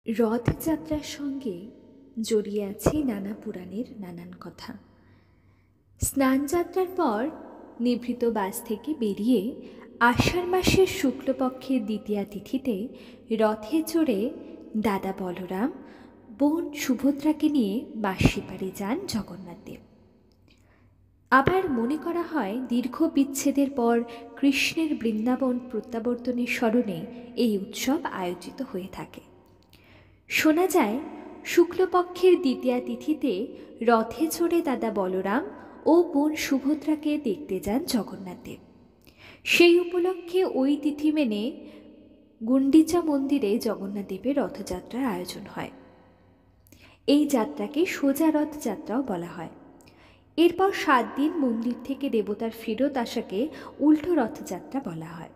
রথযাত্রার সঙ্গে জড়িয়ে আছে নানা পুরাণের নানান কথা। স্নানযাত্রার পর নিভৃত বাস থেকে বেরিয়ে আষাঢ় মাসের শুক্লপক্ষের দ্বিতীয়া তিথিতে রথে চড়ে দাদা বলরাম বোন সুভদ্রাকে নিয়ে বাঁশিপাড়ে যান জগন্নাথদেব। আবার মনে করা হয় দীর্ঘ বিচ্ছেদের পর কৃষ্ণের বৃন্দাবন প্রত্যাবর্তনের স্মরণে এই উৎসব আয়োজিত হয়ে থাকে। শোনা যায় শুক্লপক্ষের দ্বিতীয়া তিথিতে রথে চড়ে দাদা বলরাম ও বোন সুভদ্রাকে দেখতে যান জগন্নাথদেব। সেই উপলক্ষে ওই তিথি মেনে গুন্ডিচা মন্দিরে জগন্নাথদেবের রথযাত্রার আয়োজন হয়। এই যাত্রাকে সোজা রথযাত্রাও বলা হয়। এরপর 7 দিন মন্দির থেকে দেবতার ফেরত আসাকে উল্টো রথযাত্রা বলা হয়।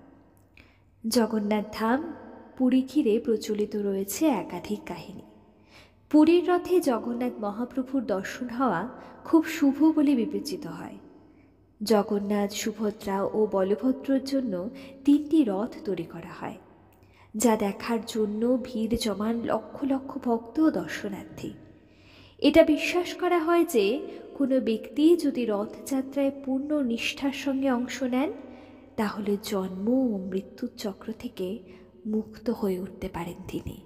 জগন্নাথ ধাম পুরী ঘিরে প্রচলিত রয়েছে একাধিক কাহিনী। পুরীর রথে জগন্নাথ মহাপ্রভুর দর্শন হওয়া খুব শুভ বলে বিবেচিত হয়। জগন্নাথ, সুভদ্রা ও বলভদ্রর জন্য 3টি রথ তৈরি করা হয়, যা দেখার জন্য ভিড় জমান লক্ষ লক্ষ ভক্ত ও দর্শনার্থী। এটা বিশ্বাস করা হয় যে কোনো ব্যক্তি যদি রথযাত্রায় পূর্ণ নিষ্ঠার সঙ্গে অংশ নেন, তাহলে জন্ম ও মৃত্যুর চক্র থেকে মুক্ত হয়ে উঠতে পারেন তিনি।